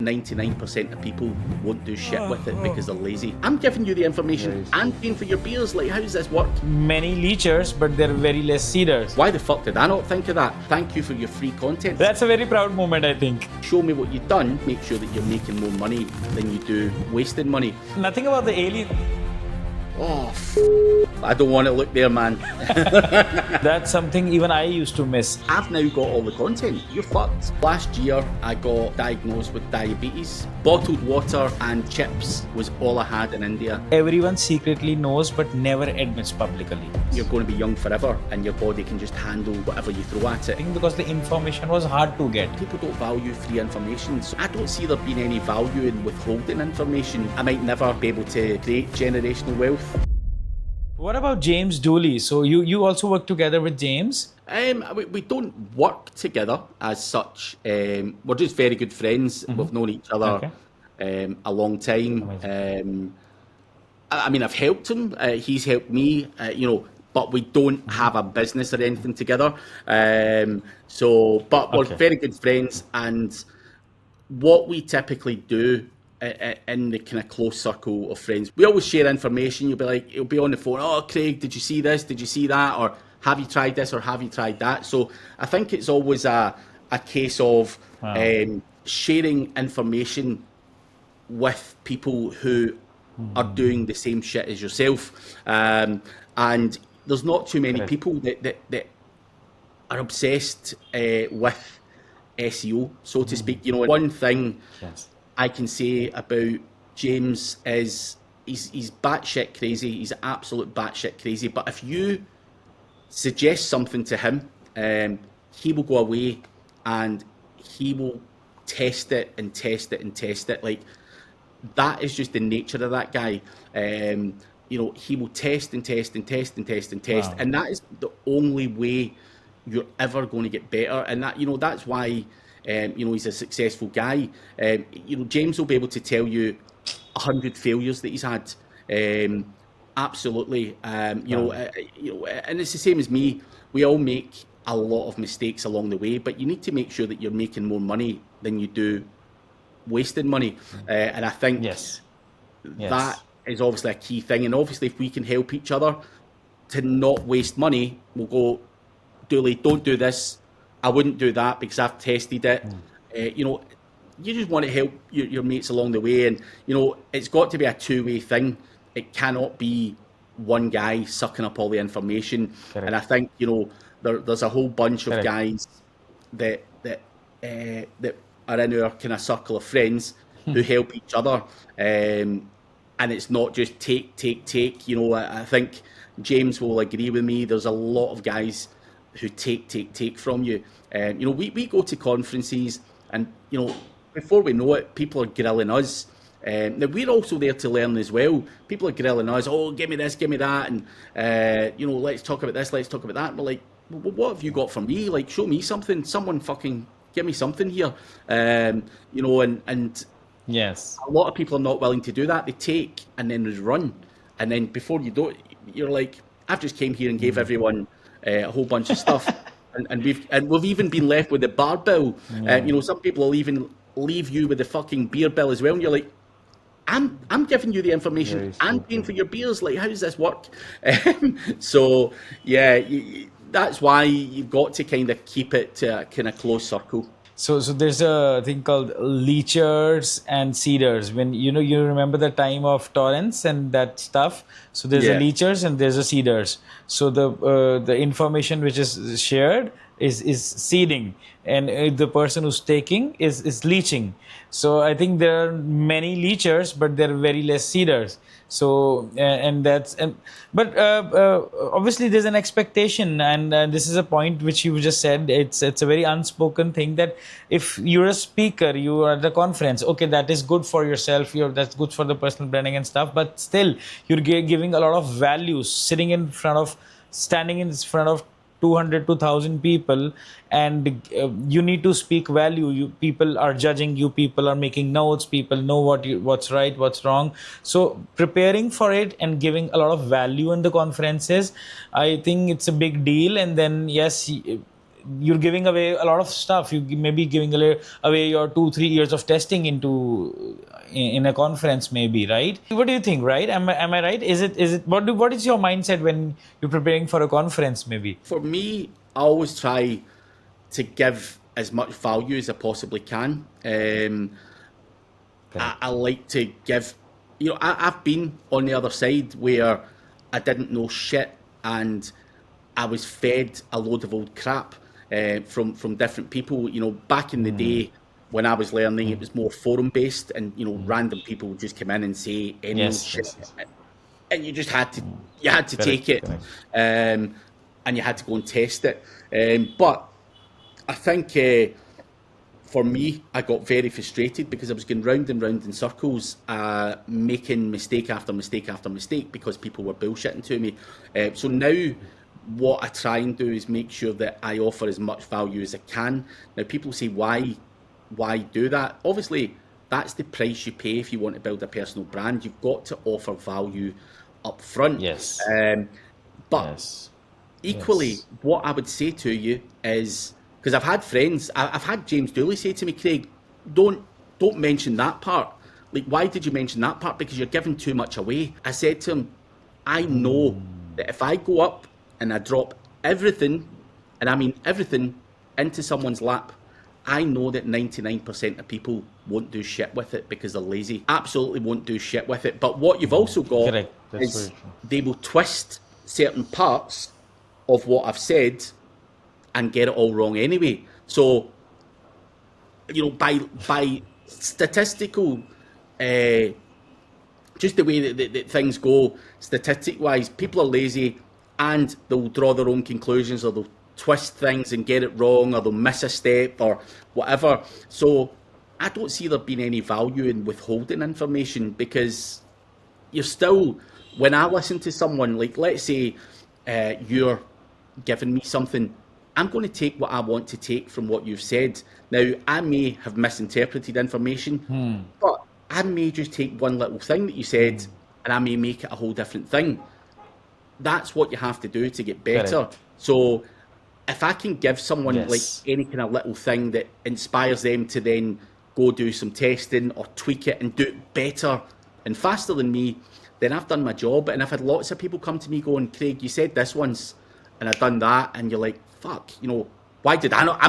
99% of people won't do shit with it because they're lazy. I'm giving you the information and paying for your beers. Like, how does this work? Many leechers, but there are very less seeders. Why the fuck did I not think of that? Thank you for your free content. That's a very proud moment, I think. Show me what you've done. Make sure that you're making more money than you do wasting money. Nothing about the alien. Oh, I don't want to look there, man. That's something even I used to miss. I've now got all the content. You're fucked. Last year, I got diagnosed with diabetes. Bottled water and chips was all I had in India. Everyone secretly knows but never admits publicly. You're going to be young forever and your body can just handle whatever you throw at it. I think because the information was hard to get. People don't value free information, so I don't see there being any value in withholding information. I might never be able to create generational wealth. What about James Dooley? So you also work together with James? We don't work together as such. We're just very good friends. Mm-hmm. We've known each other a long time. I mean, I've helped him. He's helped me. But we don't have a business or anything together. But we're very good friends. And what we typically do in the kind of close circle of friends, we always share information. You'll be like, it'll be on the phone. Oh, Craig, did you see this? Did you see that? Or have you tried this? Or have you tried that? So I think it's always a case of sharing information with people who are doing the same shit as yourself. And there's not too many people that are obsessed with SEO, so to speak. You know, one thing I can say about James is he's batshit crazy. He's absolute batshit crazy. But if you suggest something to him, he will go away and he will test it and test it and test it. Like, that is just the nature of that guy. He will test and test and test and test and test. Wow. And that is the only way you're ever going to get better. And that's why he's a successful guy. James will be able to tell you 100 failures that he's had. Absolutely. And it's the same as me. We all make a lot of mistakes along the way, but you need to make sure that you're making more money than you do wasting money. And I think that is obviously a key thing. And obviously, if we can help each other to not waste money, we'll go, Dooley, don't do this. I wouldn't do that because I've tested it. You just want to help your mates along the way. And, it's got to be a two-way thing. It cannot be one guy sucking up all the information. Correct. And I think, there's a whole bunch of guys that are in our kind of circle of friends who help each other. And it's not just take. I think James will agree with me. There's a lot of guys who take from you. We go to conferences and, before we know it, people are grilling us. Now, we're also there to learn as well. People are grilling us, oh, give me this, give me that, and, let's talk about this, let's talk about that. We're like, well, what have you got for me? Like, show me something. Someone fucking give me something here. And yes, a lot of people are not willing to do that. They take and then just run. And then before you do it, you're like, I've just came here and gave everyone a whole bunch of stuff. And we've even been left with the bar bill. Some people will even leave you with the fucking beer bill as well. And you're like, I'm giving you the information and paying for your beers. Like, how does this work? That's why you've got to kind of keep it to a kind of close circle. So there's a thing called Leechers and Seeders. When you remember the time of torrents and that stuff. So there's a Leechers and there's a Seeders. So the information which is shared is seeding, and the person who's taking is leeching. So I think there are many Leechers, but there are very less Seeders. So but obviously there's an expectation, and this is a point which you just said. It's a very unspoken thing that if you're a speaker, you are at a conference, okay, that is good for yourself, that's good for the personal branding and stuff, but still you're giving a lot of value, standing in front of 200 to 1,000 people, and you need to speak value. People are judging you, people are making notes, people know what's right, what's wrong. So preparing for it and giving a lot of value in the conferences, I think it's a big deal. And then you're giving away a lot of stuff. You may be giving away your 2-3 years of testing in a conference, maybe, right? What do you think, right? Am I right? Is it what is your mindset when you're preparing for a conference, maybe? For me, I always try to give as much value as I possibly can. I like to give, I've been on the other side where I didn't know shit and I was fed a load of old crap from different people. Back in the day when I was learning, it was more forum based, and random people would just come in and say any old shit, and you just had to take it, and you had to go and test it. But I think for me, I got very frustrated because I was going round and round in circles, making mistake after mistake after mistake because people were bullshitting to me. So now what I try and do is make sure that I offer as much value as I can. Now, people say, why do that? Obviously, that's the price you pay if you want to build a personal brand. You've got to offer value up front. Yes. But equally, what I would say to you is, because I've had friends, I've had James Dooley say to me, Craig, don't mention that part. Like, why did you mention that part? Because you're giving too much away. I said to him, I know that if I go up and I drop everything, and I mean everything, into someone's lap, I know that 99% of people won't do shit with it because they're lazy. Absolutely won't do shit with it. But what you've also got is they will twist certain parts of what I've said and get it all wrong anyway. So, by statistical, just the way that things go, statistic-wise, people are lazy and they'll draw their own conclusions, or they'll twist things and get it wrong, or they'll miss a step or whatever. So I don't see there being any value in withholding information, because you're still, when I listen to someone, like, let's say you're giving me something, I'm going to take what I want to take from what you've said. Now, I may have misinterpreted information, but I may just take one little thing that you said and I may make it a whole different thing. That's what you have to do to get better. Correct. So if I can give someone like any kind of little thing that inspires them to then go do some testing or tweak it and do it better and faster than me, then I've done my job. And I've had lots of people come to me going, Craig, you said this once and I've done that, and you're like, fuck, why did I not?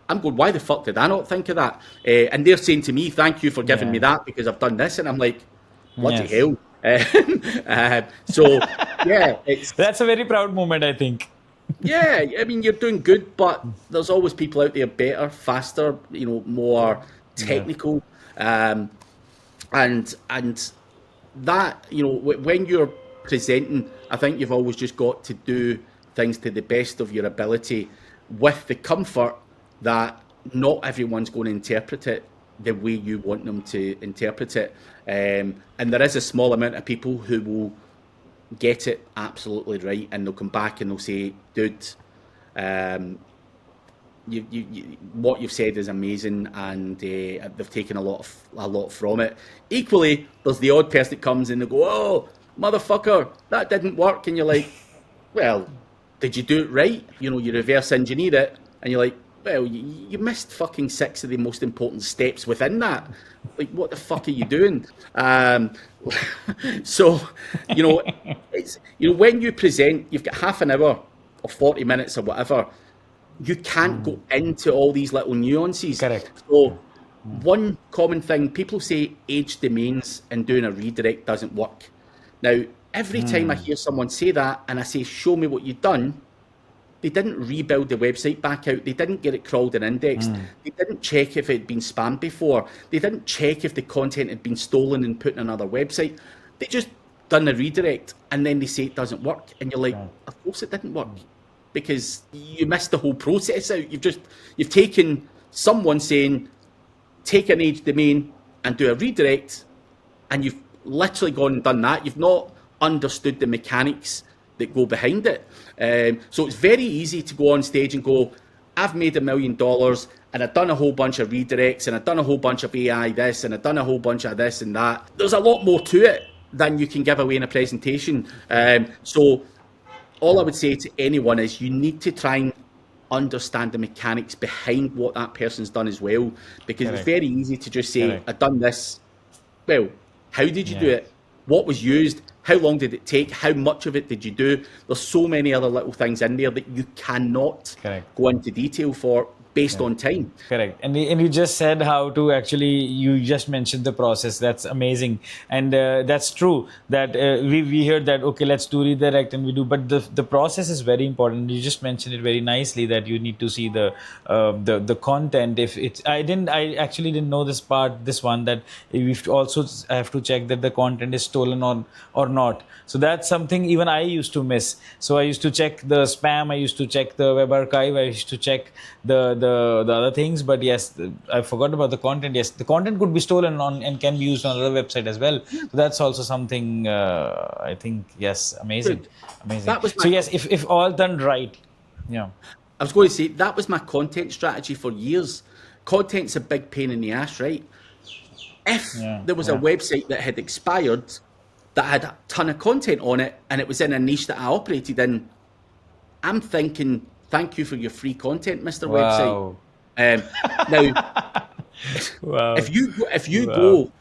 I'm going, why the fuck did I not think of that? And they're saying to me, thank you for giving me that because I've done this. And I'm like, bloody hell. So, yeah. That's a very proud moment, I think. Yeah, I mean, you're doing good, but there's always people out there better, faster, more technical. And that, when you're presenting, I think you've always just got to do things to the best of your ability, with the comfort that not everyone's going to interpret it the way you want them to interpret it. And there is a small amount of people who will get it absolutely right, and they'll come back and they'll say, dude, what you've said is amazing, and they've taken a lot from it. Equally, there's the odd person that comes in and they go, oh, motherfucker, that didn't work. And you're like, well, did you do it right? You reverse engineer it, and you're like, well, you missed fucking 6 of the most important steps within that. Like, what the fuck are you doing? So, it's, when you present, you've got half an hour or 40 minutes or whatever. You can't go into all these little nuances. Correct. So, one common thing, people say age domains and doing a redirect doesn't work. Now, every time I hear someone say that and I say, show me what you've done, they didn't rebuild the website back out. They didn't get it crawled and indexed. They didn't check if it had been spammed before. They didn't check if the content had been stolen and put in another website. They just done a redirect, and then they say it doesn't work. And you're like, of course it didn't work, because you missed the whole process out. You've taken someone saying, take an age domain and do a redirect, and you've literally gone and done that. You've not understood the mechanics that go behind it. So it's very easy to go on stage and go, I've made $1 million and I've done a whole bunch of redirects and I've done a whole bunch of AI this and I've done a whole bunch of this and that. There's a lot more to it than you can give away in a presentation. So all I would say to anyone is you need to try and understand the mechanics behind what that person's done as well, because Correct. it's very easy to just say, Correct. I've done this. Well, how did you do it? What was used? How long did it take? How much of it did you do? There's so many other little things in there that you cannot go into detail for based on time. Correct. And you just said how to actually, you just mentioned the process. That's amazing. And that's true that we heard that, okay, let's do redirect and we do, but the process is very important. You just mentioned it very nicely that you need to see the content. If it's, I actually didn't know this one, that we also have to check that the content is stolen or not. So that's something even I used to miss. So I used to check the spam, I used to check the web archive, I used to check the other things, but yes, I forgot about the content. Yes, the content could be stolen on and can be used on another website as well. So that's also something I think, yes, amazing. Good. Amazing. So yes, if all done right. Yeah. I was going to say, that was my content strategy for years. Content's a big pain in the ass, right? If there was a website that had expired that had a ton of content on it and it was in a niche that I operated in, I'm thinking, thank you for your free content, Mr. Website. Now, if you go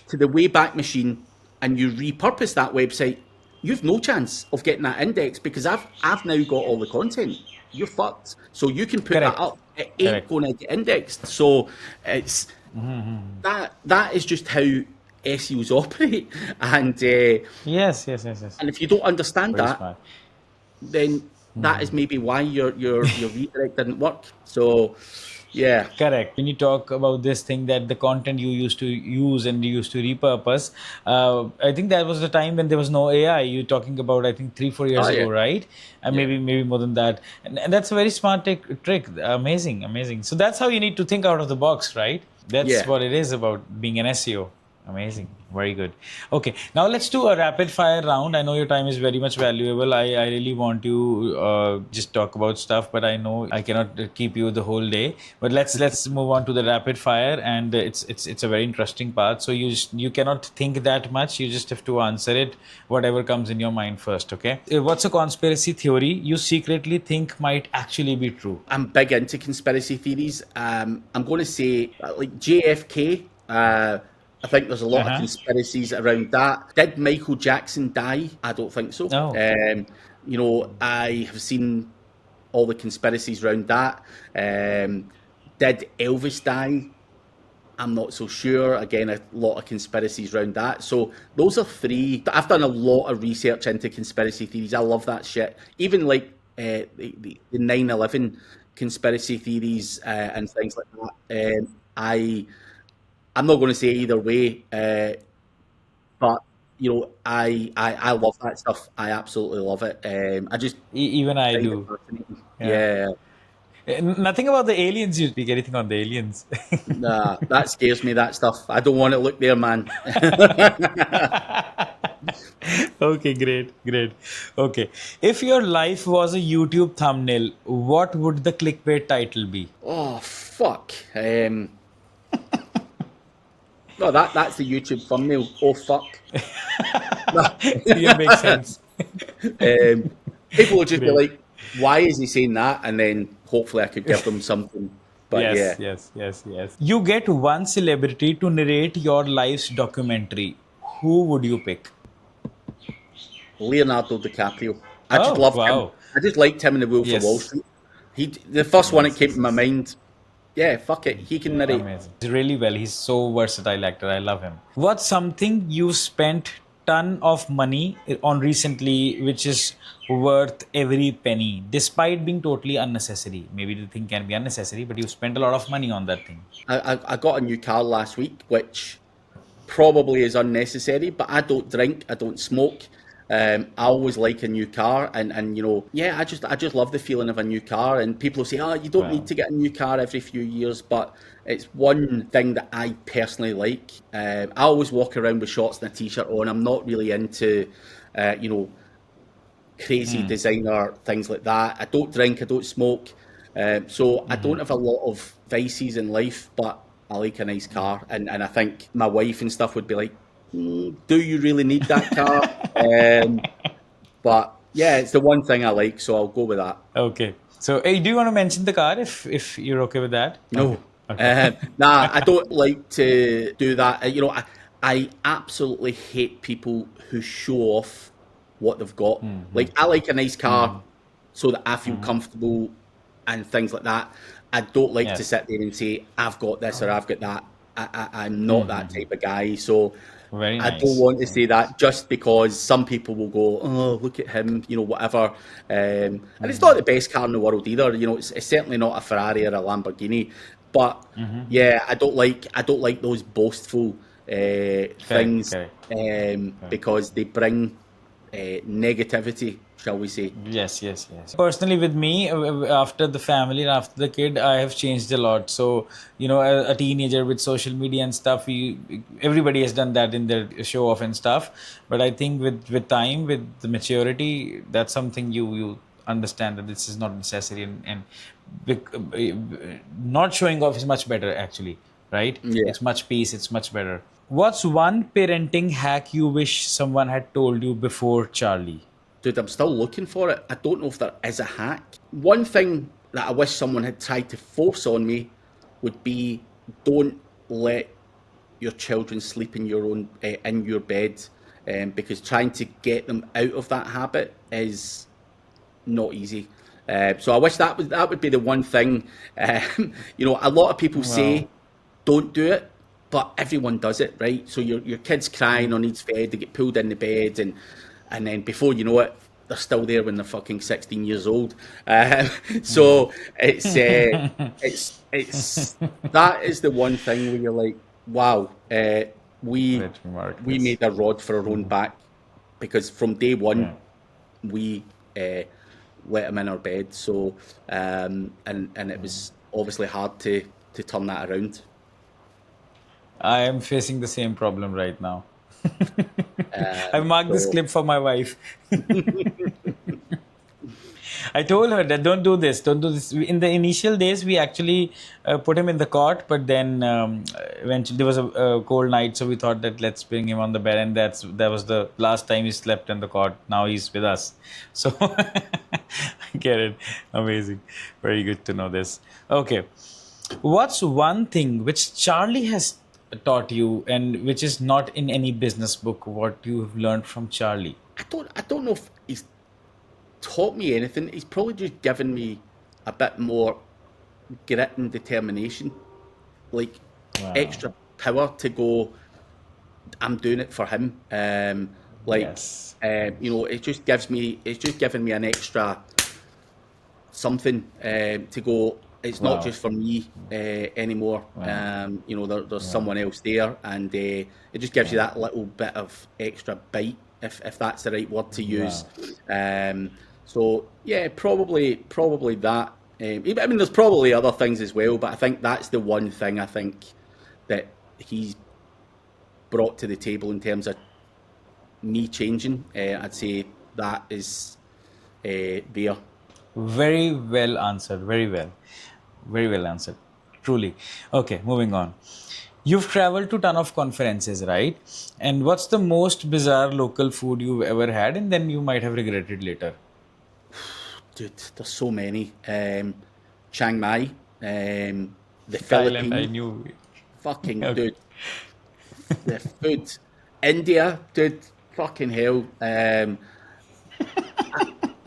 to the Wayback Machine and you repurpose that website, you've no chance of getting that index, because I've now got all the content. You're fucked. So you can put that up. It ain't going to get indexed. So it's that is just how SEOs operate. And yes. And if you don't understand that, then that is maybe why your redirect didn't work. So, yeah. Correct. When you talk about this thing that the content you used to use and you used to repurpose, I think that was the time when there was no AI. You're talking about, I think, 3-4 years ago, right? And maybe more than that. And that's a very smart trick. Amazing. So that's how you need to think out of the box, right? That's what it is about being an SEO. Amazing. Very good. Okay. Now let's do a rapid fire round. I know your time is very much valuable. I really want to just talk about stuff, but I know I cannot keep you the whole day. But let's move on to the rapid fire, and it's a very interesting part. So you cannot think that much. You just have to answer it, whatever comes in your mind first. Okay. What's a conspiracy theory you secretly think might actually be true? I'm big into conspiracy theories. I'm going to say like JFK. I think there's a lot of conspiracies around that. Did Michael Jackson die? I don't think so. No. I have seen all the conspiracies around that. Did Elvis die? I'm not so sure. Again, a lot of conspiracies around that. So those are three. I've done a lot of research into conspiracy theories. I love that shit. Even like the 9/11 conspiracy theories and things like that. I'm not going to say either way, but I love that stuff. I absolutely love it. I just even I do. Yeah. Nothing about the aliens. You speak anything on the aliens? Nah, that scares me. That stuff. I don't want to look there, man. Okay, great. Okay, if your life was a YouTube thumbnail, what would the clickbait title be? Oh fuck. No, that's the YouTube thumbnail. Oh fuck. Yeah, makes sense. People will just be like, why is he saying that? And then hopefully I could give them something. But yes. You get one celebrity to narrate your life's documentary. Who would you pick? Leonardo DiCaprio. I just loved him. I just liked him in The Wolf of Wall Street. The first one that came to my mind. Yeah, fuck it. He can narrate. Amazing. Really well. He's so versatile actor. I love him. What's something you spent ton of money on recently, which is worth every penny, despite being totally unnecessary? Maybe the thing can be unnecessary, but you spent a lot of money on that thing. I got a new car last week, which probably is unnecessary, but I don't drink, I don't smoke. I always like a new car, and I just love the feeling of a new car. And people say, you don't need to get a new car every few years, but it's one thing that I personally like. I always walk around with shorts and a t-shirt on. I'm not really into, crazy designer things like that. I don't drink, I don't smoke, so I don't have a lot of vices in life, but I like a nice car, and I think my wife and stuff would be like, do you really need that car? But yeah, it's the one thing I like, so I'll go with that. Okay. So, hey, do you want to mention the car if you're okay with that? No. Okay. Nah, I don't like to do that. I absolutely hate people who show off what they've got. Like, I like a nice car so that I feel comfortable and things like that. I don't like to Yes. sit there and say, I've got this or I've got that. I'm not that type of guy. So Very I don't nice. want to say that just because some people will go, oh, look at him, whatever. And it's not the best car in the world either. It's certainly not a Ferrari or a Lamborghini. But yeah, I don't like those boastful things because they bring negativity, shall we say. Yes. Personally, with me, after the family and after the kid, I have changed a lot. So, a teenager with social media and stuff, everybody has done that in their show off and stuff. But I think with time, with the maturity, that's something you understand that this is not necessary, and not showing off is much better, actually, right? Yeah. It's much peace, it's much better. What's one parenting hack you wish someone had told you before Charlie? Dude, I'm still looking for it. I don't know if there is a hack. One thing that I wish someone had tried to force on me would be don't let your children sleep in your bed, because trying to get them out of that habit is not easy. So I wish that would be the one thing. A lot of people say don't do it, but everyone does it, right? So your kid's crying or needs fed, they get pulled in the bed, and then before you know it, they're still there when they're fucking 16 years old. So it's that is the one thing where you're like, wow, we made a rod for our own back, because from day one we let him in our bed. So and it was obviously hard to turn that around. I am facing the same problem right now. I marked this clip for my wife. I told her that don't do this. In the initial days, we actually put him in the cot, but then eventually there was a cold night, so we thought that let's bring him on the bed, and that was the last time he slept in the cot. Now he's with us, so I get it. Amazing, very good to know this. Okay, what's one thing which Charlie has taught you and which is not in any business book? What you've learned from Charlie? I don't know if he's taught me anything. He's probably just given me a bit more grit and determination, like extra power to go, I'm doing it for him. It's just given me an extra something to go. It's not just for me anymore. There's someone else there, and it just gives you that little bit of extra bite, if that's the right word to use. So yeah, probably that. I mean, there's probably other things as well, but I think that's the one thing I think that he's brought to the table in terms of me changing. I'd say that is there. Very well answered. Very well answered. Truly. Okay, moving on. You've traveled to a ton of conferences, right? And what's the most bizarre local food you've ever had, and then you might have regretted later? Dude, there's so many. Chiang Mai, the Thailand, Philippines. I knew. Fucking dude. The food. India, dude. Fucking hell.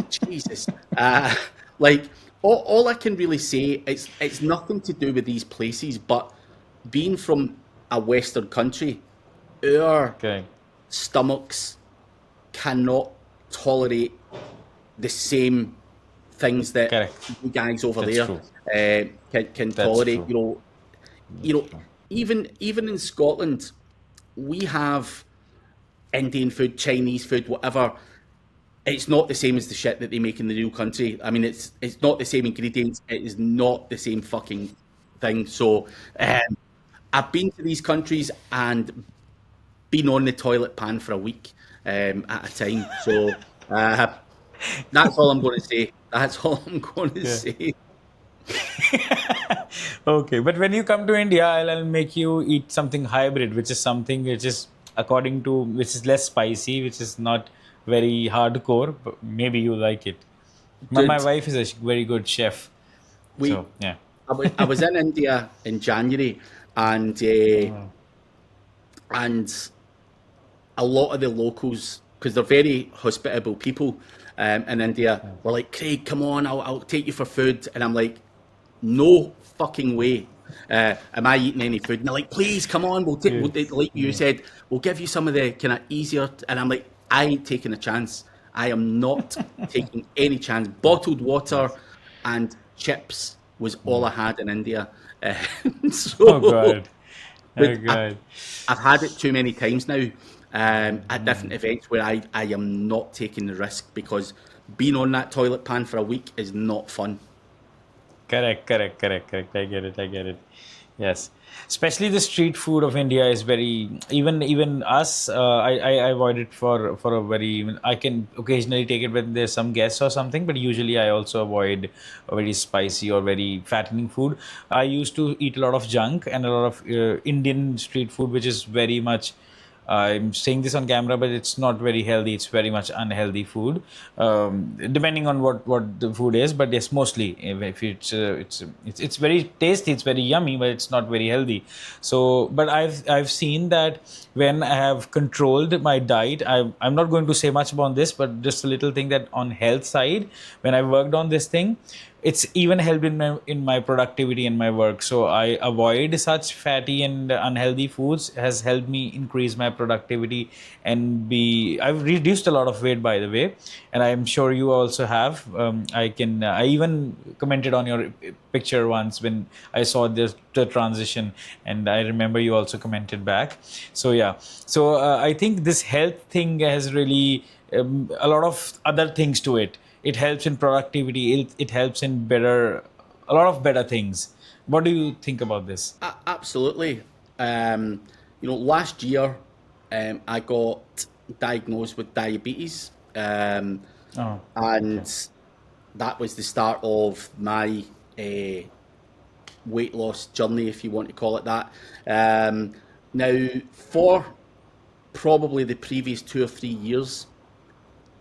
Jesus. All I can really say, it's nothing to do with these places, but being from a Western country, our stomachs cannot tolerate the same things that you guys over there can tolerate. Even in Scotland, we have Indian food, Chinese food, whatever. It's not the same as the shit that they make in the real country. I mean, it's not the same ingredients. It is not the same fucking thing. So I've been to these countries and been on the toilet pan for a week at a time. So that's all I'm going to say. That's all I'm going to say. Okay, but when you come to India, I'll make you eat something hybrid, which is something which is which is less spicy, which is not very hardcore, but maybe you like it. My Dude, wife is a very good chef. we So, yeah. I was in India in January, and and a lot of the locals, because they're very hospitable people in India, were like, Craig, come on, I'll take you for food. And I'm like, no fucking way. Am I eating any food? And they're like, please, come on, like you said, we'll give you some of the kind of easier. And I'm like, I ain't taking a chance. I am not taking any chance. Bottled water and chips was all I had in India. Oh, So, God. Oh, but God. I've had it too many times now at different events where I am not taking the risk, because being on that toilet pan for a week is not fun. Correct. I get it. Yes. Especially the street food of India is very, even us, I avoid it for a very, I can occasionally take it when there's some guests or something, but usually I also avoid a very spicy or very fattening food. I used to eat a lot of junk and a lot of Indian street food, which is very much, I'm saying this on camera, but it's not very healthy. It's very much unhealthy food, depending on what the food is. But yes, mostly if it's very tasty, it's very yummy, but it's not very healthy. So, but I've seen that when I have controlled my diet, I'm not going to say much about this, but just a little thing that on health side, when I worked on this thing, it's even helped in my productivity and my work. So I avoid such fatty and unhealthy foods, has helped me increase my productivity and be. I've reduced a lot of weight, by the way, and I'm sure you also have. I even commented on your picture once when I saw the transition, and I remember you also commented back. So yeah, so I think this health thing has really a lot of other things to it. It helps in productivity. It helps in a lot of better things. What do you think about this? Absolutely. Last year I got diagnosed with diabetes, Oh, okay. and that was the start of my weight loss journey, if you want to call it that. Now, for probably the previous 2 or 3 years,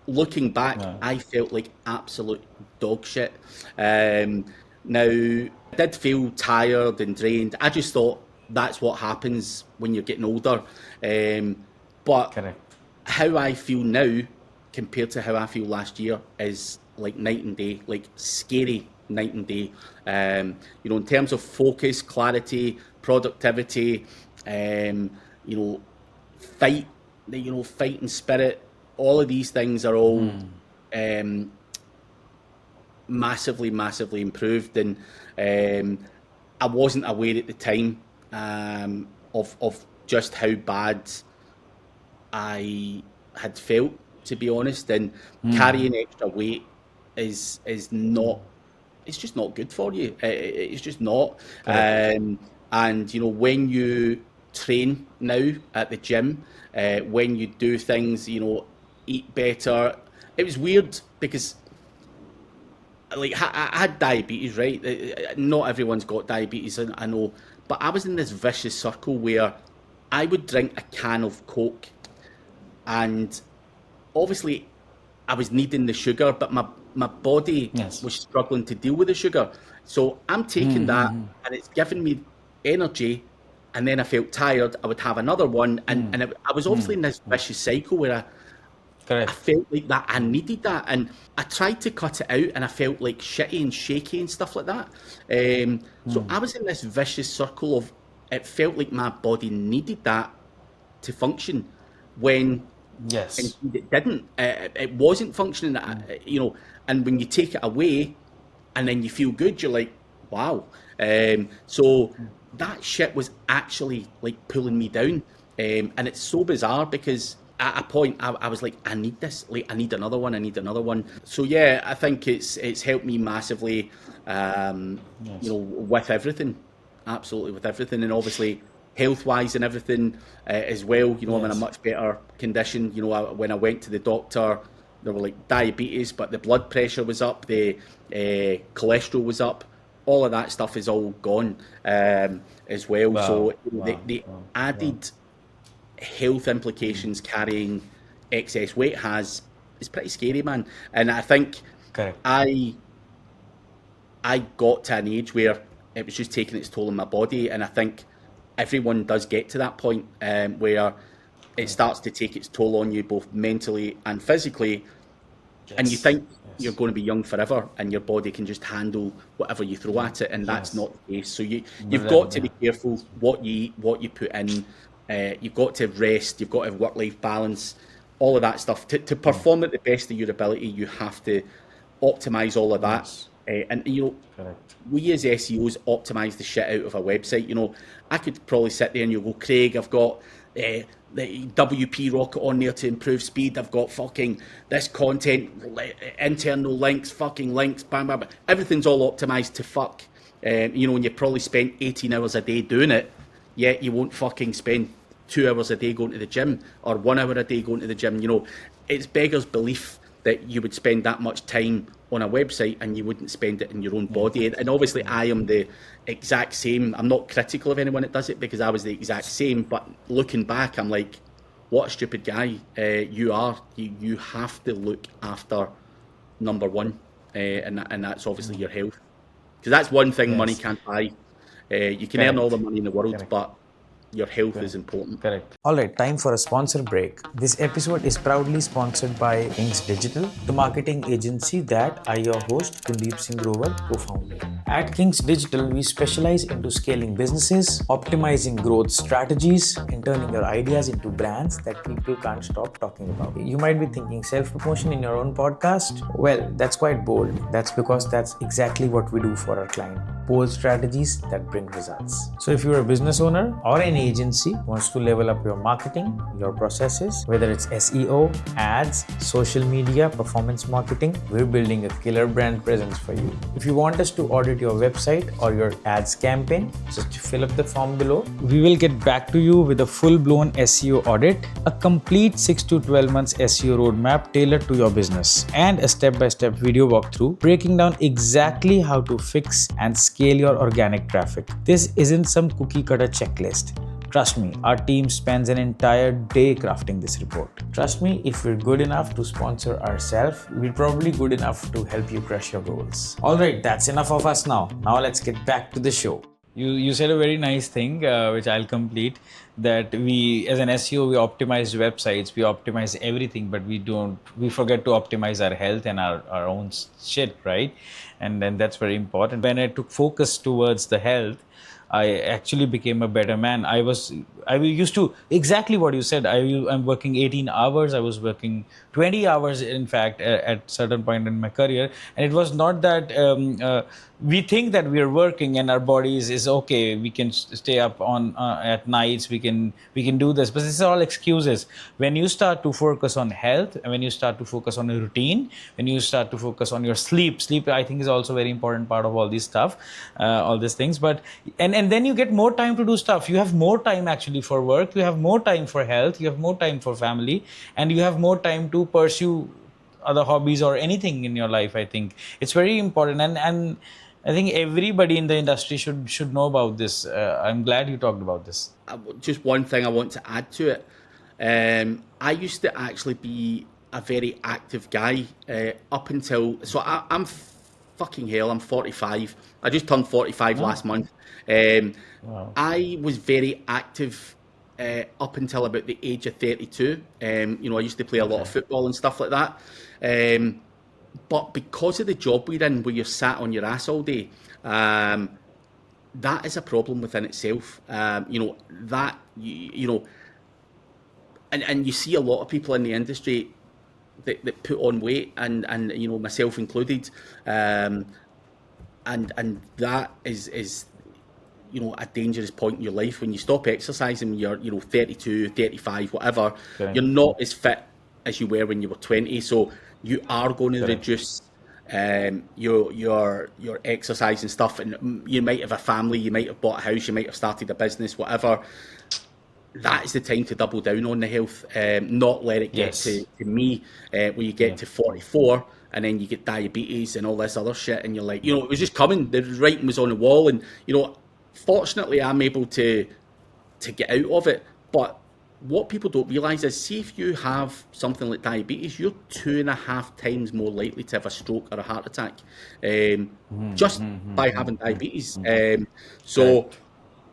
looking back, No. I felt like absolute dog shit. Now, I did feel tired and drained. I just thought that's what happens when you're getting older. But Correct. how I feel now compared to how I feel last year is like night and day, like scary night and day. In terms of focus, clarity, productivity, um, you know, fight, fighting spirit, all of these things are all um, massively improved, and I wasn't aware at the time of just how bad I had felt, to be honest. And carrying extra weight is not, it's just not good for you. It's just not. Correct. And when you train now at the gym, when you do things, eat better. It was weird because, like, I had diabetes, right? Not everyone's got diabetes, I know, but I was in this vicious circle where I would drink a can of Coke, and obviously I was needing the sugar, but my body Yes. was struggling to deal with the sugar. So I'm taking that, and it's giving me energy, and then I felt tired. I would have another one, and I was obviously in this vicious cycle where I Correct. felt like that I needed that, and I tried to cut it out, and I felt like shitty and shaky and stuff like that. So I was in this vicious circle of, it felt like my body needed that to function, when Yes. indeed it didn't. It wasn't functioning. And when you take it away, and then you feel good, you're like, wow. So that shit was actually like pulling me down, and it's so bizarre because at a point I was like, I need this, like I need another one, I need another one. So yeah, I think it's helped me massively, Yes. with everything, absolutely with everything, and obviously health wise and everything as well. I'm in a Yes. much better condition. When I went to the doctor, they were like diabetes, but the blood pressure was up, the cholesterol was up, all of that stuff is all gone as well. Wow. So Wow. the Wow. Wow. added health implications carrying excess weight has is pretty scary, man. And I think Correct. I got to an age where it was just taking its toll on my body, and I think everyone does get to that point where it starts to take its toll on you both mentally and physically, and you think you're going to be young forever and your body can just handle whatever you throw at it, and that's not the case. So you've got to be careful what you eat, what you put in. You've got to rest, you've got to have work-life balance, all of that stuff. To perform at the best of your ability, you have to optimize all of that. And we as SEOs optimize the shit out of a website. I could probably sit there and you go, Craig, I've got the WP rocket on there to improve speed. I've got fucking this content, internal links, fucking links, bang, bang, bang. Everything's all optimized to fuck. And you probably spent 18 hours a day doing it, yet you won't fucking spend 2 hours a day going to the gym or 1 hour a day going to the gym. It's beggars belief that you would spend that much time on a website and you wouldn't spend it in your own body. And obviously I am the exact same. I'm not critical of anyone that does it because I was the exact same. But looking back, I'm like, what a stupid guy you are. You have to look after number one, and that's obviously your health. Because that's one thing money can't buy. You can earn all the money in the world, but your health is important. Correct. All right, time for a sponsor break. This episode is proudly sponsored by Kings Digital, the marketing agency that I, your host, Gundeep Singh co-founded. At Kings Digital, we specialize into scaling businesses, optimizing growth strategies, and turning your ideas into brands that people can't stop talking about. You might be thinking self-promotion in your own podcast? Well, that's quite bold. That's because that's exactly what we do for our client. Bold strategies that bring results. So if you're a business owner or an agency wants to level up your marketing, your processes, whether it's SEO, ads, social media, performance marketing, we're building a killer brand presence for you. If you want us to audit your website or your ads campaign, just fill up the form below. We will get back to you with a full-blown SEO audit, a complete 6 to 12 months SEO roadmap tailored to your business, and a step-by-step video walkthrough breaking down exactly how to fix and scale your organic traffic. This isn't some cookie-cutter checklist. Trust me, our team spends an entire day crafting this report. Trust me, if we're good enough to sponsor ourselves, we're probably good enough to help you crush your goals. All right, that's enough of us now. Now let's get back to the show. You said a very nice thing, which I'll complete, that we, as an SEO, we optimize websites, we optimize everything, but we forget to optimize our health and our own shit, right? And then that's very important. When I took focus towards the health, I actually became a better man. I used to, exactly what you said, I'm working 18 hours, I was working 20 hours, in fact, at certain point in my career. And it was not that we think that we are working and our bodies is okay, we can stay up on at nights, we can do this, but this is all excuses. When you start to focus on health, and when you start to focus on a routine, when you start to focus on your sleep I think is also a very important part of all this stuff, all these things. But and then you get more time to do stuff. You have more time actually for work, you have more time for health, you have more time for family, and you have more time to pursue other hobbies or anything in your life. I think it's very important, and I think everybody in the industry should know about this. I'm glad you talked about this. Just one thing I want to add to it. I used to actually be a very active guy up until... So I'm fucking hell, I'm 45. I just turned 45 last month. Wow. I was very active up until about the age of 32. I used to play a lot of football and stuff like that. But because of the job we're in, where you're sat on your ass all day, that is a problem within itself. And you see a lot of people in the industry that put on weight, and myself included, and that is a dangerous point in your life. When you stop exercising when you're 32, 35, whatever, you're not as fit as you were when you were 20. So you are going to reduce your exercise and stuff, and you might have a family, you might have bought a house, you might have started a business, whatever. That is the time to double down on the health, not let it get to me where you get to 44 and then you get diabetes and all this other shit, and you're like, it was just coming, the writing was on the wall, and fortunately I'm able to get out of it. But what people don't realise is, see if you have something like diabetes, you're 2.5 times more likely to have a stroke or a heart attack, just by having diabetes. So Correct.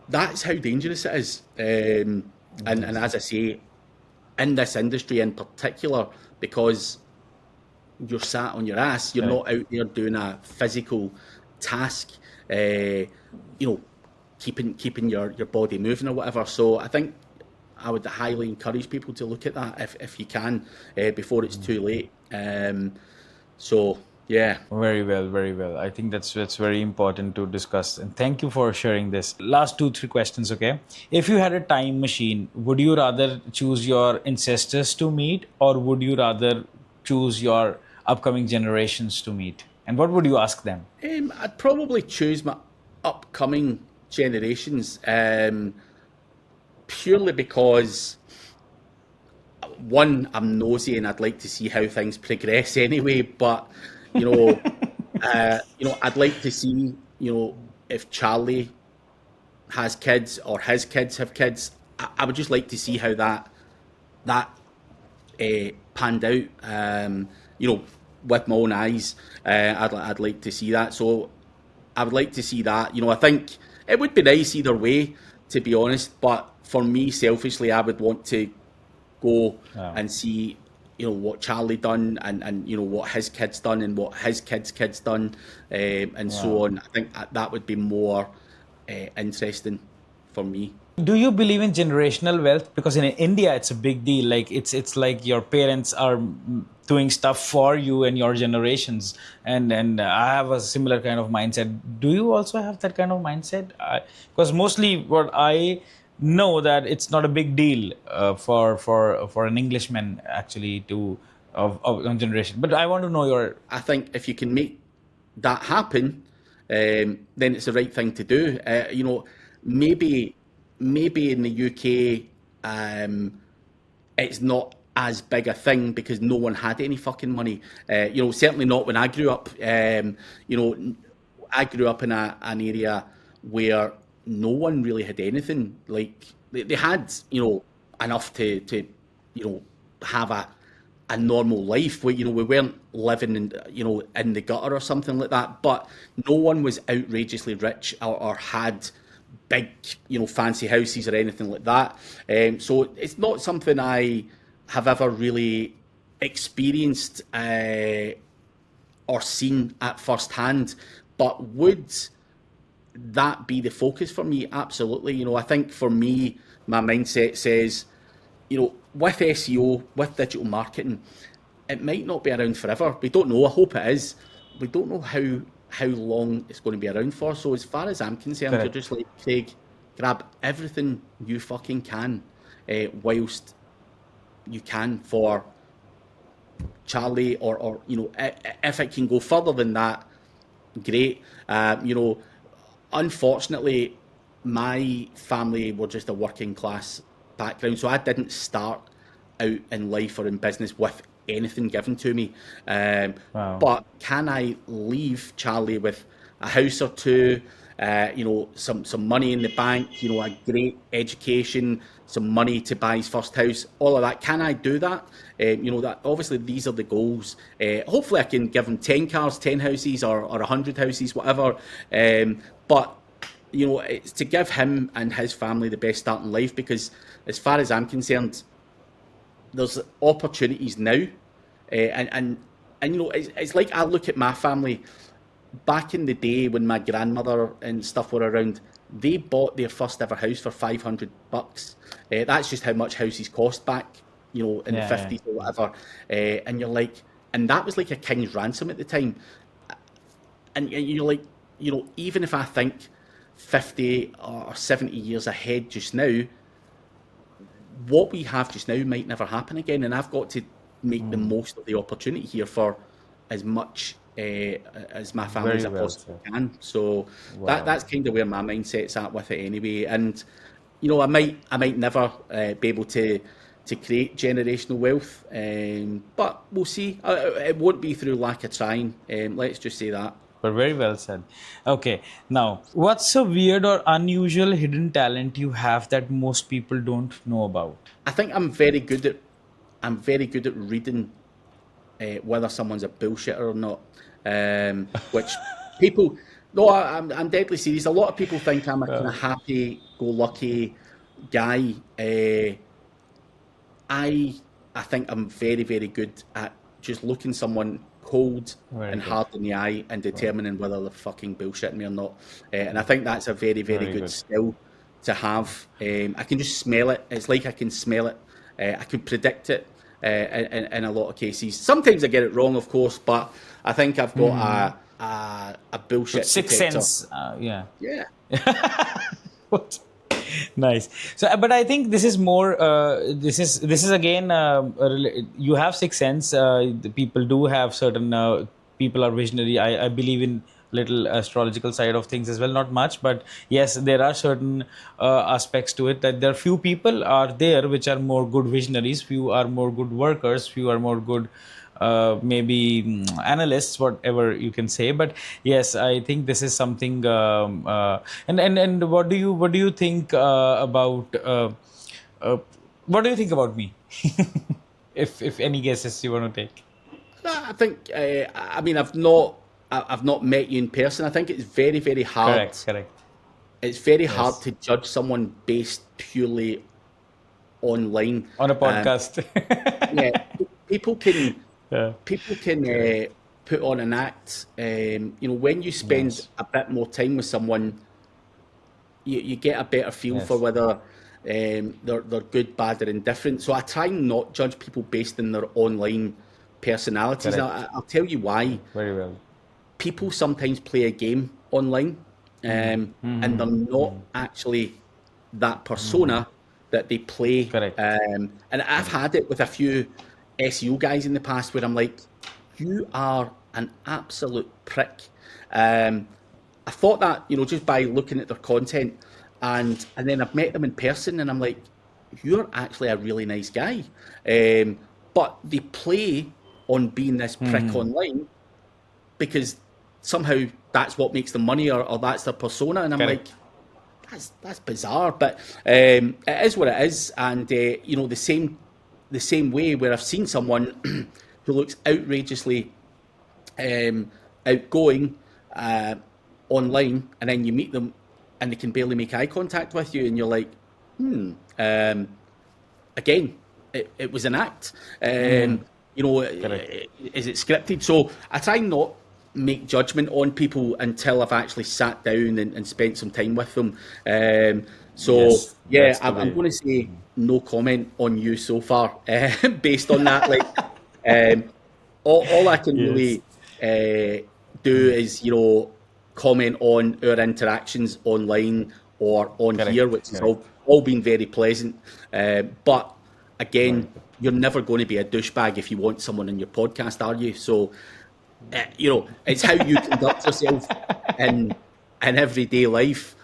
that's how dangerous it is. And as I say, in this industry in particular, because you're sat on your ass, you're not out there doing a physical task, keeping your body moving or whatever. So I think I would highly encourage people to look at that if you can, before it's too late. So yeah. Very well, very well. I think that's very important to discuss. And thank you for sharing this. Last 2-3 questions, okay? If you had a time machine, would you rather choose your ancestors to meet, or would you rather choose your upcoming generations to meet? And what would you ask them? I'd probably choose my upcoming generations, purely because, one, I'm nosy and I'd like to see how things progress anyway. But I'd like to see, if Charlie has kids or his kids have kids. I would just like to see how that panned out. With my own eyes. I'd like to see that. So I would like to see that. I think it would be nice either way, to be honest. But for me, selfishly, I would want to go and see, what Charlie done and what his kids done and what his kids done, and so on. I think that would be more interesting for me. Do you believe in generational wealth? Because in India, it's a big deal. Like it's like your parents are doing stuff for you and your generations. And I have a similar kind of mindset. Do you also have that kind of mindset? Because mostly what I know that it's not a big deal for an Englishman actually to of generation. But I want to know your. I think if you can make that happen, then it's the right thing to do. Maybe in the UK, it's not as big a thing because no one had any fucking money. Certainly not when I grew up. I grew up in an area where no one really had anything. Like they had, enough to have a normal life. We weren't living in the gutter or something like that. But no one was outrageously rich or had big, fancy houses or anything like that. So it's not something I have ever really experienced or seen at first hand. But would that be the focus for me? Absolutely. I think for me, my mindset says, with SEO, with digital marketing, it might not be around forever. We don't know. I hope it is. We don't know how long it's going to be around for. So as far as I'm concerned, You're just like, Craig, grab everything you fucking can whilst you can for Charlie or if it can go further than that, great. Unfortunately, my family were just a working class background, so I didn't start out in life or in business with anything given to me. But can I leave Charlie with a house or two, some money in the bank, a great education, some money to buy his first house, all of that? Can I do that? That obviously these are the goals. Hopefully I can give him 10 cars, 10 houses or 100 houses, whatever. But it's to give him and his family the best start in life, because as far as I'm concerned, there's opportunities now. And it's like I look at my family. Back in the day when my grandmother and stuff were around, they bought their first ever house for $500. That's just how much houses cost back, in the 50s or whatever. And you're like, and that was like a king's ransom at the time. And you're like, even if I think 50 or 70 years ahead just now, what we have just now might never happen again. And I've got to make the most of the opportunity here for as much as my family as I possibly can. So that's kind of where my mindset's at with it anyway. And I might never be able to create generational wealth, but we'll see. It won't be through lack of trying. Let's just say that. But very well said. Okay, now, what's a weird or unusual hidden talent you have that most people don't know about? I think I'm very good at reading whether someone's a bullshitter or not. Which people, no, I'm deadly serious. A lot of people think I'm a kind of happy-go-lucky guy. I think I'm very, very good at just looking someone cold and hard in the eye and determining whether they're fucking bullshitting me or not. And I think that's a very, very good skill to have. I can just smell it. It's like I can smell it. I can predict it in a lot of cases. Sometimes I get it wrong, of course, but I think I've got a bullshit sixth detector. sense. Yeah. What? Nice. So, but I think this is more. This is again. You have sixth sense. The people do have certain. People are visionary. I believe in little astrological side of things as well. Not much, but yes, there are certain aspects to it. That there are few people are there which are more good visionaries. Few are more good workers. Few are more good. Maybe analysts, whatever you can say, but yes, I think this is something. And what do you think about? What do you think about me? if any guesses you want to take. I think. I mean, I've not met you in person. I think it's very, very hard. Correct. It's very hard to judge someone based purely online on a podcast. People can. People can put on an act. When you spend a bit more time with someone, you get a better feel for whether they're good, bad, or indifferent. So I try not judge people based on their online personalities. I'll tell you why. Very well. People sometimes play a game online, and they're not actually that persona that they play. And I've had it with a few SEO guys in the past where I'm like, you are an absolute prick. I thought that, just by looking at their content, and then I've met them in person and I'm like, you're actually a really nice guy. But they play on being this prick online because somehow that's what makes them money or that's their persona. And I'm like, that's bizarre, but it is what it is. And, the same way where I've seen someone who looks outrageously outgoing online, and then you meet them and they can barely make eye contact with you, and you're like, again, it was an act. Is it scripted? So I try not make judgment on people until I've actually sat down and spent some time with them. I'm going to say no comment on you so far, based on that. All I can really do is, comment on our interactions online or on here, which has all been very pleasant. But again, you're never going to be a douchebag if you want someone in your podcast, are you? So, it's how you conduct yourself in everyday life.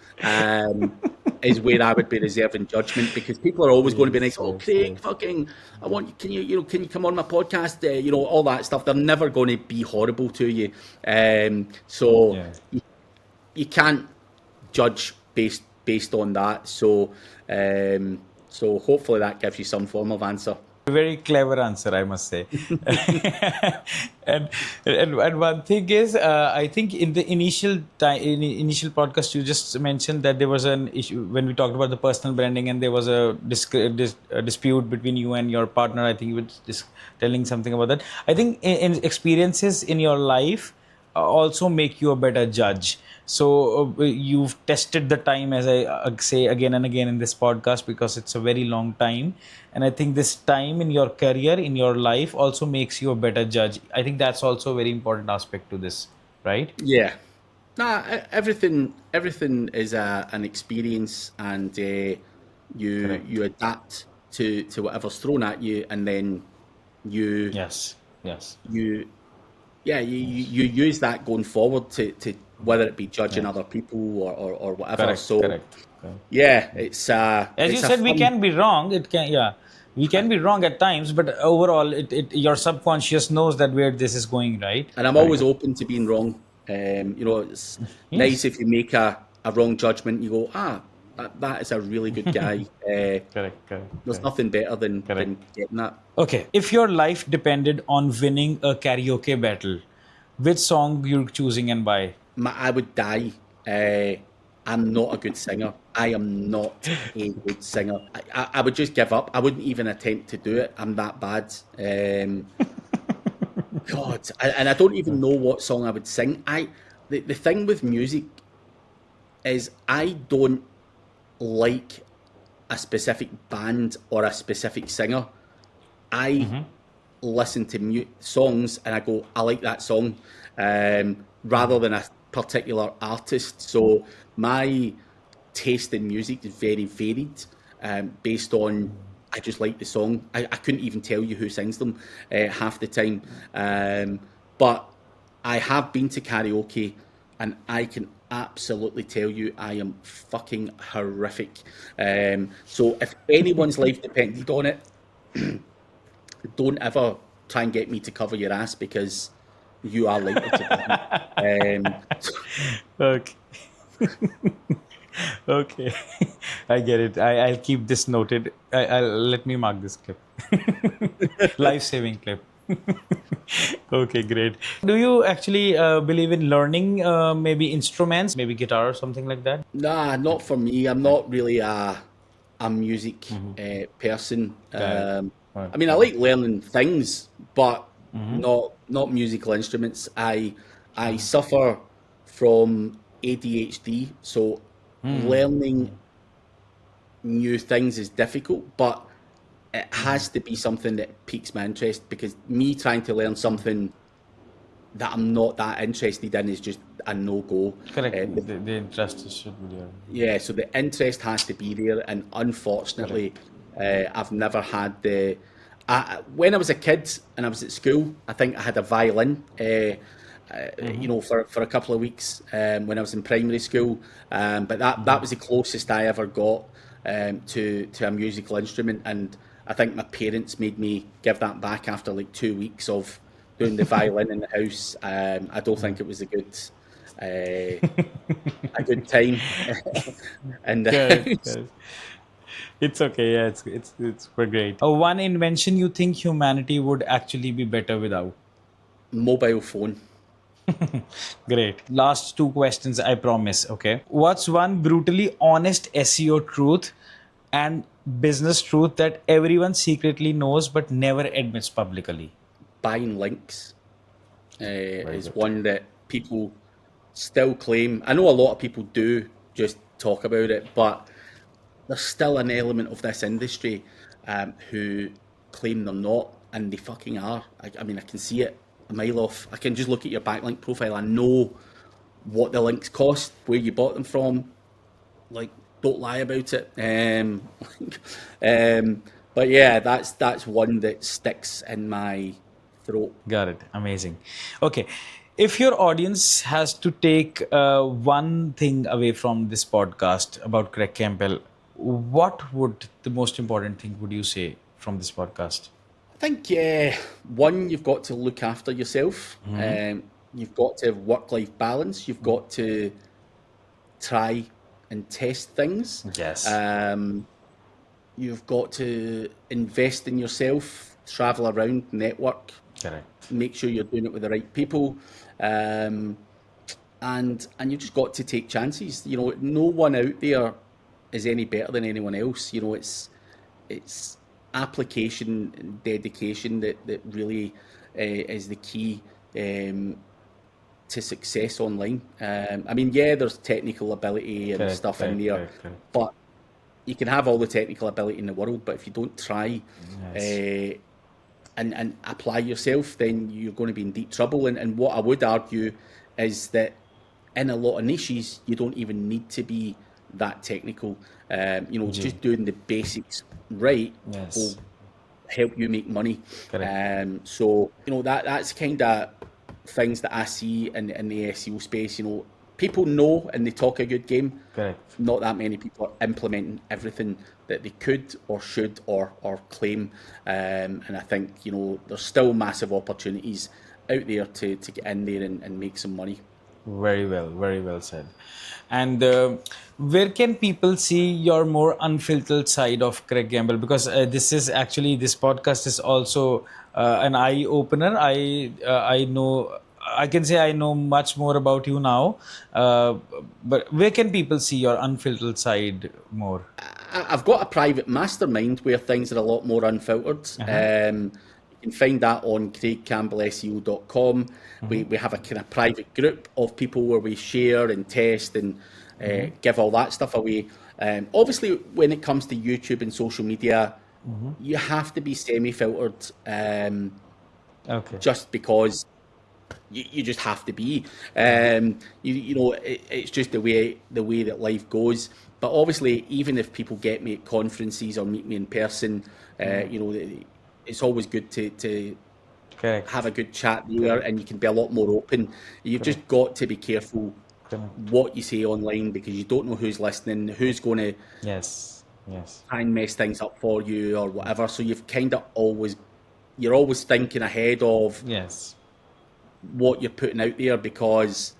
Is where I would be reserving judgment, because people are always going to be nice. Oh, Craig, fucking, I want you. Can you come on my podcast? All that stuff. They're never going to be horrible to you. You can't judge based on that. So hopefully that gives you some form of answer. Very clever answer, I must say. and one thing is, I think in the initial podcast, you just mentioned that there was an issue when we talked about the personal branding, and there was a dispute between you and your partner. I think you were just telling something about that. I think in experiences in your life also make you a better judge. So you've tested the time, as I say again and again in this podcast, because it's a very long time. And I think this time in your career, in your life, also makes you a better judge. I think that's also a very important aspect to this, right? Yeah. Everything is an experience, and you adapt to whatever's thrown at you, and then you use that going forward to whether it be judging other people or whatever. Correct. It's as you said, we can be wrong. We can be wrong at times, but overall, your subconscious knows that where this is going, right? And I'm always open to being wrong. It's nice if you make a wrong judgment. You go, that is a really good guy. Correct. There's nothing better than getting that. Okay, if your life depended on winning a karaoke battle, which song you're choosing and why? I would die. I'm not a good singer. I am not a good singer. I would just give up. I wouldn't even attempt to do it. I'm that bad. God, and I don't even know what song I would sing. The thing with music is I don't like a specific band or a specific singer. I listen to songs and I go, I like that song, rather than a particular artist. So my taste in music is very varied, based on I just like the song. I couldn't even tell you who sings them half the time. But I have been to karaoke and I can absolutely tell you I am fucking horrific. So if anyone's life depended on it, don't ever try and get me to cover your ass because you are likely to be. Okay. Okay. I get it. I'll keep this noted. Let me mark this clip. Life-saving clip. Okay, great. Do you actually believe in learning maybe instruments, maybe guitar or something like that? Nah, not for me. I'm not really a music person. I mean, I like learning things, but not musical instruments. I suffer from ADHD, so learning new things is difficult, but it has to be something that piques my interest, because me trying to learn something that I'm not that interested in is just a no-go. Correct. The interest should be there. Yeah, so the interest has to be there, and unfortunately, I've never had the... when I was a kid and I was at school, I think I had a violin, for a couple of weeks when I was in primary school, but that was the closest I ever got to a musical instrument, and I think my parents made me give that back after like 2 weeks of doing the violin in the house. I don't think it was a good time. And it's okay. Yeah, it's great. One invention you think humanity would actually be better without? Mobile phone. Great. Last two questions, I promise. Okay. What's one brutally honest SEO truth and business truth that everyone secretly knows but never admits publicly? Buying links is one that people still claim. I know a lot of people do just talk about it, but there's still an element of this industry who claim they're not, and they fucking are. I mean, I can see it a mile off. I can just look at your backlink profile. I know what the links cost, where you bought them from. Like, don't lie about it. But yeah, that's one that sticks in my throat. Got it. Amazing. Okay. If your audience has to take one thing away from this podcast about Craig Campbell, what would the most important thing would you say from this podcast? I think one, you've got to look after yourself. You've got to have work-life balance. You've got to try and test things. Yes. You've got to invest in yourself, travel around, network. Correct. Make sure you're doing it with the right people. And you just got to take chances. No one out there is any better than anyone else. It's application and dedication that really is the key to success online. I mean, there's technical ability and stuff in there, but you can have all the technical ability in the world, but if you don't try and apply yourself, then you're going to be in deep trouble. And what I would argue is that in a lot of niches, you don't even need to be that technical. Just doing the basics right will help you make money. So that's kind of things that I see in the SEO space. People know and they talk a good game. Correct. Not that many people are implementing everything that they could or should or claim. And I think there's still massive opportunities out there to get in there and make some money. Very well said. And where can people see your more unfiltered side of Craig Campbell? Because this podcast is also an eye opener. I know, I can say I know much more about you now. But where can people see your unfiltered side more? I've got a private mastermind where things are a lot more unfiltered. You can find that on craigcampbellseo.com. We have a kind of private group of people where we share and test and give all that stuff away. Obviously, when it comes to YouTube and social media, you have to be semi-filtered just because you just have to be. It's just the way that life goes. But obviously, even if people get me at conferences or meet me in person, it's always good to have a good chat there, and you can be a lot more open. You've just got to be careful what you say online, because you don't know who's listening, who's going to try and mess things up for you or whatever. So you've kind of you're always thinking ahead of what you're putting out there, because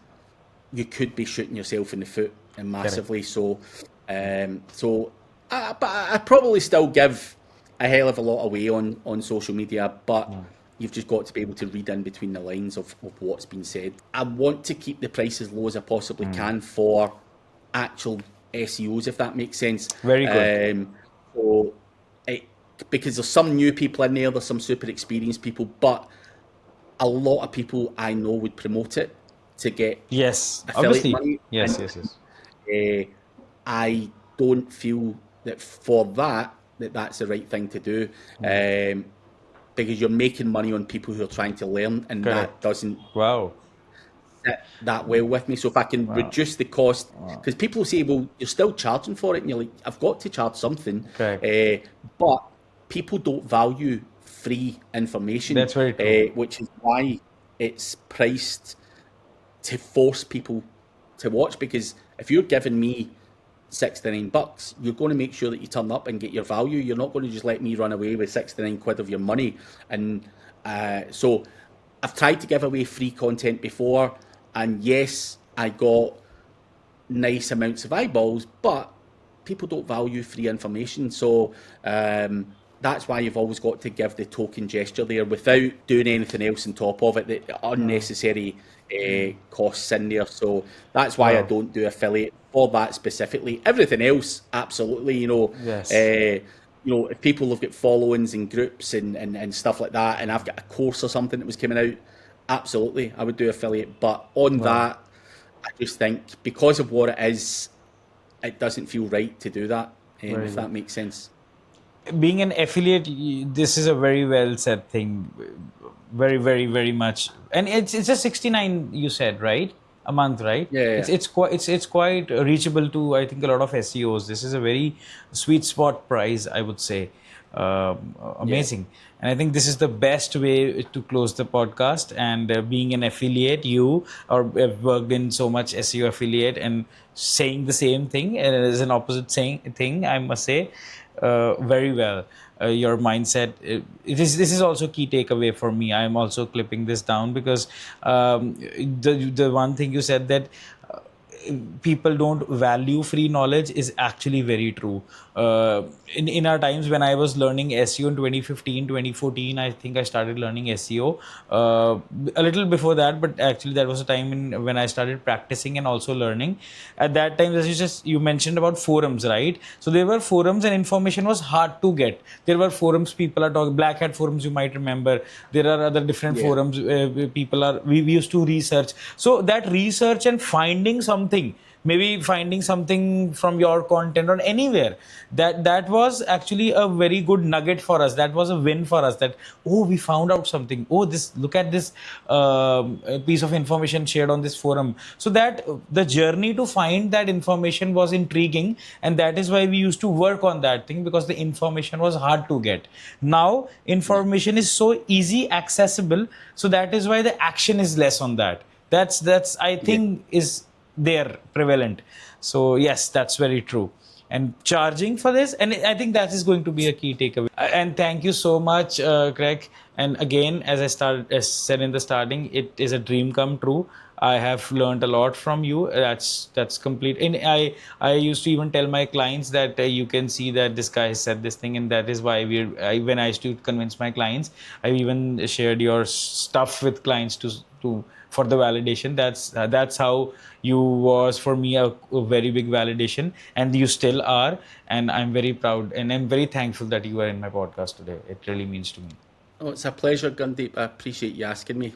you could be shooting yourself in the foot and massively. But I probably still give a hell of a lot away on social media, but you've just got to be able to read in between the lines of what's been said. I want to keep the price as low as I possibly can for actual SEOs, if that makes sense. Very good. Because there's some new people in there, there's some super experienced people, but a lot of people I know would promote it to get affiliate money. Yes. I don't feel that for that's the right thing to do, because you're making money on people who are trying to learn, and that doesn't sit that well with me. So if I can reduce the cost, because people say, well, you're still charging for it, and you're like, I've got to charge something. But people don't value free information. That's very true. Which is why it's priced to force people to watch, because if you're giving me $69, you're going to make sure that you turn up and get your value. You're not going to just let me run away with 69 quid of your money. And so I've tried to give away free content before, and yes, I got nice amounts of eyeballs, but people don't value free information. So that's why you've always got to give the token gesture there without doing anything else on top of it, the unnecessary costs in there. So that's why I don't do affiliate for that specifically. Everything else, absolutely. If people have got followings and groups and stuff like that, and I've got a course or something that was coming out, absolutely, I would do affiliate. But on that, I just think because of what it is, it doesn't feel right to do that, if that makes sense. Being an affiliate, this is a very well said thing. Very, very, very much. And it's a 69, you said, right? A month, right? Yeah. It's quite reachable to, I think, a lot of SEOs. This is a very sweet spot price, I would say. Amazing. And I think this is the best way to close the podcast. And being an affiliate, you have worked in so much SEO affiliate and saying the same thing, and it is an opposite thing, I must say. Very well. Your mindset. This is also key takeaway for me. I am also clipping this down, because the one thing you said, that people don't value free knowledge, is actually very true. In our times when I was learning SEO in 2015, 2014, I think I started learning SEO. A little before that, but actually that was a time when I started practicing and also learning. At that time, as you mentioned about forums, right? So there were forums and information was hard to get. There were forums, people are talking, Black Hat forums, you might remember. There are other different forums where we used to research. So that research and finding something, maybe finding something from your content or anywhere, that was actually a very good nugget for us. That was a win for us, that we found out something. Look at this piece of information shared on this forum. So that the journey to find that information was intriguing, and that is why we used to work on that thing, because the information was hard to get. Now information is so easy accessible, so that is why the action is less on that. That's I think is there prevalent. So yes, that's very true. And charging for this, and I think that is going to be a key takeaway. And thank you so much, Craig. And again, as I said in the starting, it is a dream come true. I have learned a lot from you. That's complete. And I used to even tell my clients that you can see that this guy has said this thing, and that is why when I used to convince my clients, I even shared your stuff with clients to for the validation. That's how you was for me a very big validation, and you still are. And I'm very proud and I'm very thankful that you are in my podcast today. It really means to me. Oh, it's a pleasure, Gundeep. I appreciate you asking me.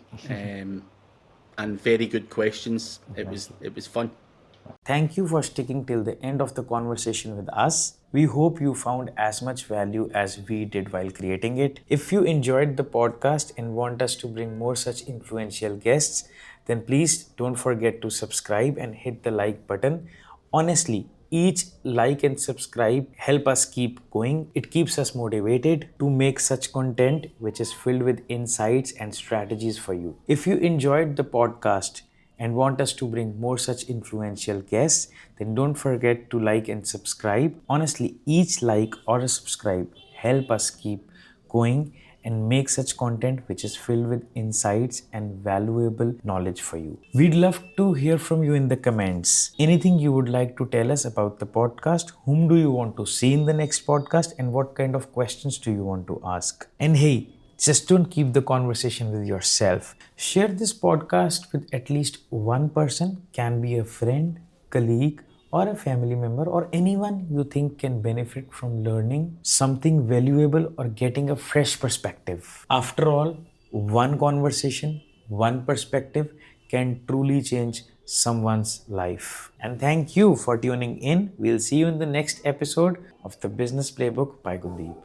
And very good questions. It was fun. Thank you for sticking till the end of the conversation with us. We hope you found as much value as we did while creating it. If you enjoyed the podcast and want us to bring more such influential guests, then please don't forget to subscribe and hit the like button. Honestly, each like and subscribe help us keep going. It keeps us motivated to make such content which is filled with insights and strategies for you. If you enjoyed the podcast and want us to bring more such influential guests, then don't forget to like and subscribe. Honestly, each like or a subscribe help us keep going and make such content which is filled with insights and valuable knowledge for you. We'd love to hear from you in the comments. Anything you would like to tell us about the podcast? Whom do you want to see in the next podcast? And what kind of questions do you want to ask? And hey, just don't keep the conversation with yourself. Share this podcast with at least one person, can be a friend, colleague, or a family member, or anyone you think can benefit from learning something valuable or getting a fresh perspective. After all, one conversation, one perspective can truly change someone's life. And thank you for tuning in. We'll see you in the next episode of the Business Playbook by Gundeep.